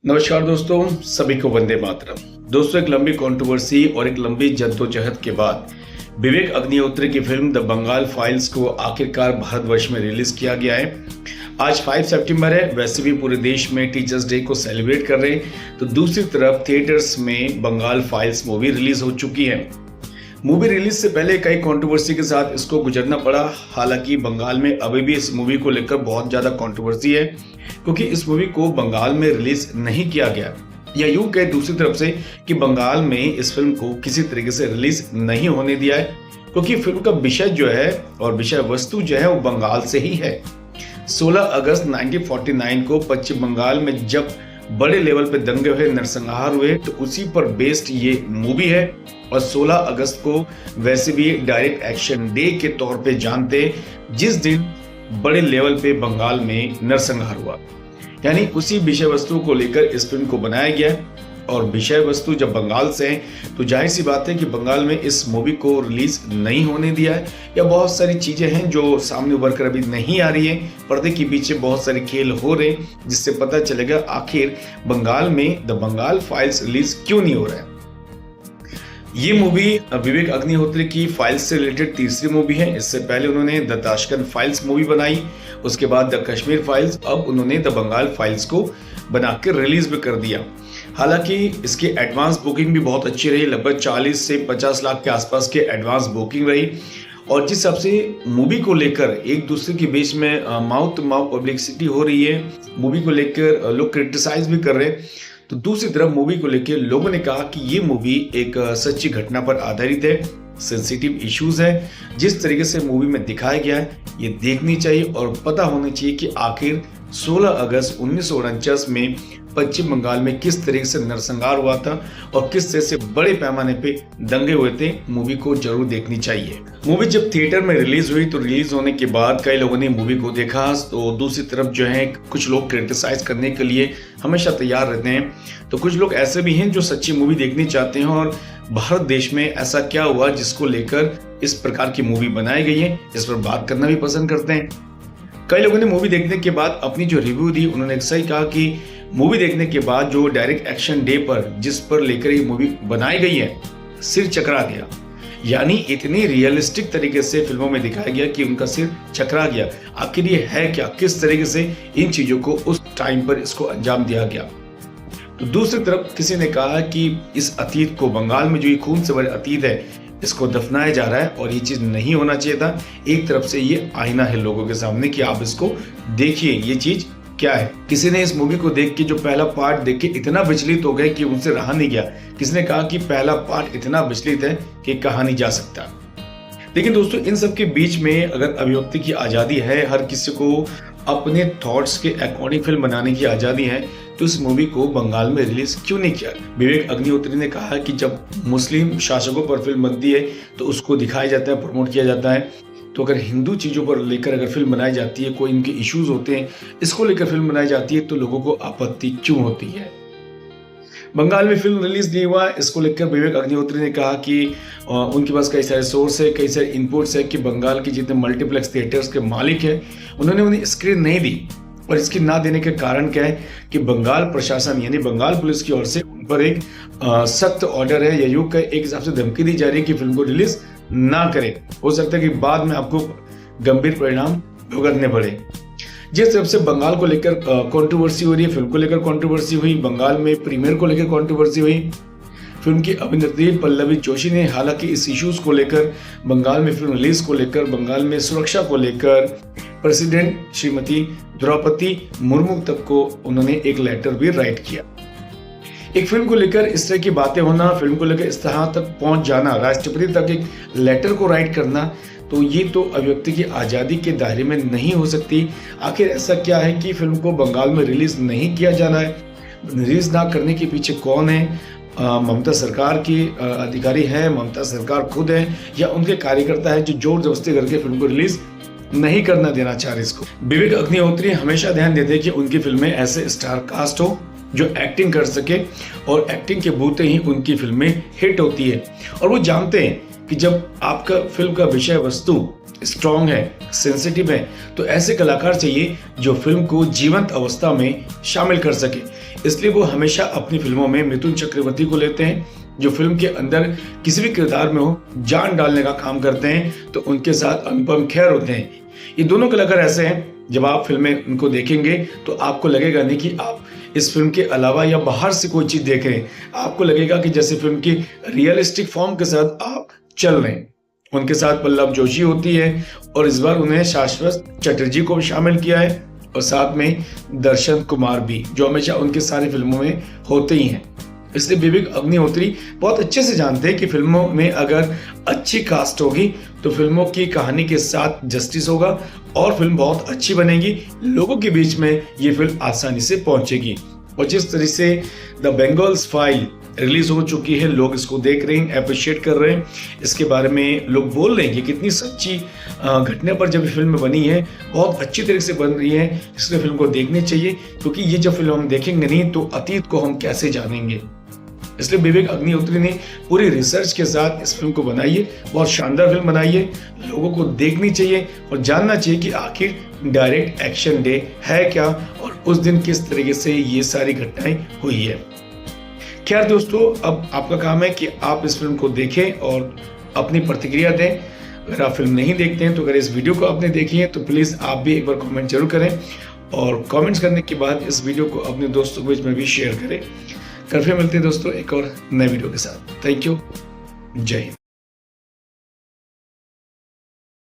नमस्कार दोस्तों, सभी को वंदे मातरम। दोस्तों, एक लंबी कंट्रोवर्सी और एक लंबी जद्दोजहद के बाद विवेक अग्निहोत्री की फिल्म द बंगाल फाइल्स को आखिरकार भारतवर्ष में रिलीज किया गया है। आज 5 सितंबर है। वैसे भी पूरे देश में टीचर्स डे को सेलिब्रेट कर रहे हैं, तो दूसरी तरफ थिएटर्स में बंगाल फाइल्स मूवी रिलीज हो चुकी है। मूवी रिलीज से पहले कई कंट्रोवर्सी के साथ इसको गुजरना पड़ा। हालांकि बंगाल में अभी भी इस मूवी को लेकर बहुत ज्यादा कंट्रोवर्सी है, क्योंकि इस मूवी को बंगाल में रिलीज नहीं किया गया, या यूं कहे दूसरी तरफ से कि बंगाल में इस फिल्म को किसी तरीके से रिलीज नहीं होने दिया है, क्योंकि फिल्म का विषय जो है और विषय वस्तु जो है वो बंगाल से ही है। 16 अगस्त 1949 को पश्चिम बंगाल में जब बड़े लेवल पे दंगे हुए, नरसंहार हुए, तो उसी पर बेस्ड ये मूवी है। और 16 अगस्त को वैसे भी डायरेक्ट एक्शन डे के तौर पे जानते, जिस दिन बड़े लेवल पे बंगाल में नरसंहार हुआ, यानी उसी विषय वस्तु को लेकर इस फिल्म को बनाया गया। और विषय वस्तु जब बंगाल से है, तो जाहिर सी बात है कि बंगाल में इस मूवी को रिलीज नहीं होने दिया है, या बहुत सारी चीजें हैं जो सामने उभर कर अभी नहीं आ रही है। पर्दे के पीछे बहुत सारे खेल हो रहे हैं, जिससे पता चलेगा आखिर बंगाल में द बंगाल फाइल्स रिलीज क्यों नहीं हो रहा है। ये मूवी विवेक अग्निहोत्री की फाइल्स से रिलेटेड तीसरी मूवी है। इससे पहले उन्होंने द ताशकंद फाइल्स मूवी बनाई, उसके बाद द कश्मीर फाइल्स, अब उन्होंने द बंगाल फाइल्स को बनाकर रिलीज भी कर दिया। हालांकि इसकी एडवांस बुकिंग भी बहुत अच्छी रही, लगभग 40 से 50 लाख के आसपास की एडवांस बुकिंग रही। और जिस हिसाब से मूवी को लेकर एक दूसरे के बीच में माउथ टू माउथ पब्लिसिटी हो रही है, मूवी को लेकर लोग क्रिटिसाइज भी कर रहे हैं, तो दूसरी तरफ मूवी को लेकर लोगों ने कहा कि ये मूवी एक सच्ची घटना पर आधारित है, सेंसिटिव इश्यूज है। जिस तरीके से मूवी में दिखाया गया है, ये देखनी चाहिए और पता होना चाहिए कि आखिर 16 अगस्त 1949 में पश्चिम बंगाल में किस तरीके से नरसंहार हुआ था और किस तरह से बड़े पैमाने पे दंगे हुए थे। मूवी को जरूर देखनी चाहिए। मूवी जब थिएटर में रिलीज हुई, तो रिलीज होने के बाद कई लोगों ने मूवी को देखा, तो दूसरी तरफ जो है कुछ लोग क्रिटिसाइज करने के लिए हमेशा तैयार रहते हैं। तो कुछ लोग ऐसे भी हैं जो सच्ची मूवी देखनी चाहते हैं और भारत देश में ऐसा क्या हुआ जिसको लेकर इस प्रकार की मूवी बनाई गई है, इस पर बात करना भी पसंद करते हैं। कई लोगों ने मूवी देखने के बाद अपनी जो रिव्यू दी, उन्होंने सही कहा कि मूवी देखने के बाद जो डायरेक्ट एक्शन डे पर जिस पर लेकर ये मूवी बनाई गई है, सिर चकरा गया। यानी इतनी रियलिस्टिक तरीके से फिल्मों में दिखाया गया कि उनका सिर चकरा गया। आखिर ये है क्या, किस तरीके से इन चीजों को उस टाइम पर इसको अंजाम दिया गया। तो दूसरी तरफ किसी ने कहा कि इस अतीत को, बंगाल में जो ये खून से भरे अतीत है, इसको दफनाया जा रहा है और ये चीज नहीं होना चाहिए था। एक तरफ से ये आईना है लोगों के सामने कि आप इसको देखिए, ये चीज क्या है। किसी ने इस मूवी को देख के, जो पहला पार्ट देख के इतना विचलित हो गए कि उनसे रहा नहीं गया। किसी ने कहा कि पहला पार्ट इतना विचलित है कि कहा नहीं जा सकता। लेकिन दोस्तों, इन सब के बीच में अगर अभिव्यक्ति की आजादी है, हर किसी को अपने थॉट्स के अकॉर्डिंग फिल्म बनाने की आजादी है, तो इस मूवी को बंगाल में रिलीज क्यों नहीं किया। विवेक अग्निहोत्री ने कहा कि जब मुस्लिम शासकों पर फिल्म बनती है तो उसको दिखाया जाता है, प्रमोट किया जाता है। तो अगर हिंदू चीजों पर लेकर अगर फिल्म बनाई जाती है, कोई इनके इश्यूज होते हैं, इसको लेकर फिल्म बनाई जाती है, तो लोगों को आपत्ति क्यों होती है। बंगाल में फिल्म रिलीज नहीं हुआ, इसको लेकर विवेक अग्निहोत्री ने कहा कि उनके पास कई सारे सोर्स है, कई सारे इनपुट्स है कि बंगाल के जितने मल्टीप्लेक्स थिएटर्स के मालिक हैं, उन्होंने उन्हें स्क्रीन नहीं दी। और इसकी ना देने के कारण क्या है कि बंगाल प्रशासन यानी बंगाल पुलिस की ओर से उन पर एक सख्त ऑर्डर है, या यूं कहे एक हिसाब से धमकी दी जा रही है कि फिल्म को रिलीज ना करें। हो सकता है कि बाद में आपको गंभीर परिणाम भुगतने पड़े। जिस तरफ से बंगाल को लेकर कंट्रोवर्सी हो रही है, फिल्म को लेकर कंट्रोवर्सी हुई, बंगाल में प्रीमियर को लेकर कंट्रोवर्सी हुई। फिल्म की अभिनेत्री पल्लवी जोशी ने हालांकि इस इश्यूज को लेकर, बंगाल में फिल्म रिलीज को लेकर, बंगाल में सुरक्षा को लेकर प्रेसिडेंट श्रीमती द्रौपदी मुर्मू तक को उन्होंने एक लेटर भी राइट किया। एक फिल्म को लेकर इस तरह की बातें होना, फिल्म को लेकर इस तरह तक पहुंच जाना, राष्ट्रपति तक एक लेटर को राइट करना, तो ये तो अभिव्यक्ति की आज़ादी के दायरे में नहीं हो सकती। आखिर ऐसा क्या है कि फिल्म को बंगाल में रिलीज नहीं किया जाना है। रिलीज ना करने के पीछे कौन है? ममता सरकार की अधिकारी है, ममता सरकार खुद है, या उनके कार्यकर्ता है जो जोर जबरदस्ती करके फिल्म को रिलीज नहीं करना देना चाह रहे इसको। विवेक अग्निहोत्री हमेशा ध्यान देते हैं कि उनकी फिल्में ऐसे स्टार कास्ट हो जो एक्टिंग कर सके, और एक्टिंग के बूते ही उनकी फिल्में हिट होती है। और वो जानते हैं कि जब आपका फिल्म का विषय वस्तु स्ट्रॉन्ग है, सेंसिटिव है, तो ऐसे कलाकार चाहिए जो फिल्म को जीवंत अवस्था में शामिल कर सके। इसलिए वो हमेशा अपनी फिल्मों में मिथुन चक्रवर्ती को लेते हैं, जो फिल्म के अंदर किसी भी किरदार में हो जान डालने का काम करते हैं। तो उनके साथ अनुपम खेर होते हैं। ये दोनों कलाकार ऐसे हैं, जब आप फिल्में उनको देखेंगे तो आपको लगेगा नहीं कि आप इस फिल्म के अलावा या बाहर से कोई चीज़ देख रहे हैं। आपको लगेगा कि जैसे फिल्म की रियलिस्टिक फॉर्म के साथ आप चल रहे हैं। उनके साथ पल्लव जोशी होती है और इस बार उन्हें शाश्वत चटर्जी को भी शामिल किया है और साथ में दर्शन कुमार भी, जो हमेशा उनके सारी फिल्मों में होते ही हैं। इसलिए विवेक अग्निहोत्री बहुत अच्छे से जानते हैं कि फिल्मों में अगर अच्छी कास्ट होगी तो फिल्मों की कहानी के साथ जस्टिस होगा और फिल्म बहुत अच्छी बनेगी, लोगों के बीच में ये फिल्म आसानी से पहुंचेगी। और जिस तरह से द बंगाल्स फाइल रिलीज हो चुकी है, लोग इसको देख रहे हैं, अप्रिशिएट कर रहे हैं, इसके बारे में लोग बोल रहे हैं कि कितनी सच्ची घटना पर जब फिल्म बनी है, बहुत अच्छी तरह से बन रही है, इसलिए फिल्म को देखनी चाहिए। क्योंकि ये जब फिल्म हम देखेंगे नहीं तो अतीत को हम कैसे जानेंगे। इसलिए विवेक अग्निहोत्री ने पूरी रिसर्च के साथ इस फिल्म को बनाई है, बहुत शानदार फिल्म बनाई है। लोगों को देखनी चाहिए और जानना चाहिए कि आखिर डायरेक्ट एक्शन डे है क्या और उस दिन किस तरीके से ये सारी घटनाएं हुई है। खैर दोस्तों, अब आपका काम है कि आप इस फिल्म को देखें और अपनी प्रतिक्रिया दें। अगर आप फिल्म नहीं देखते हैं तो अगर इस वीडियो को आपने देखी है तो प्लीज़ आप भी एक बार कमेंट जरूर करें और कमेंट्स करने के बाद इस वीडियो को अपने दोस्तों के बीच में भी शेयर करें। कल फिर मिलते हैं दोस्तों एक और नए वीडियो के साथ। Thank you. जय हिंद।